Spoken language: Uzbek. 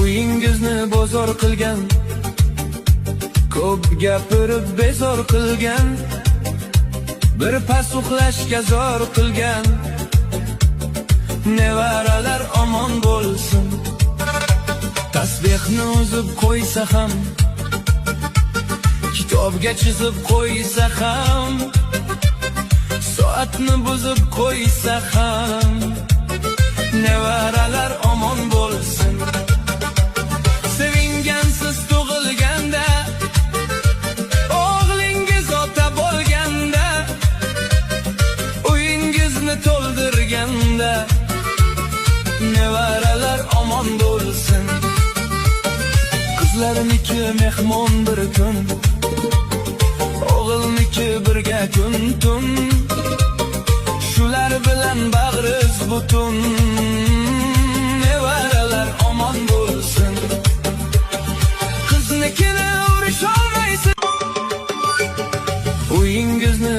uyingizni bozor qilgan, ko'p gapirib bezor qilgan, bir pas uxlashga zor qilgan, nevaralar omon bo'lsin. Tasbehni uzib qo'ysa ham, kitobga chizib qo'ysa ham, soatni buzib qo'ysa ham, nevaralar omon bo'lsin. Sevingansiz tug'ilganda, o'g'lingiz ota bo'lganda, uyingizni to'ldirganda, nevaralar omon bo'lsin. Qizlarniki mehmon bir kun, o'g'ilniki birga kun-tun, shular bilan bag'riz butun, nevaralar omon bo'lsin. Qiznikini urisholmaysiz, uyingizni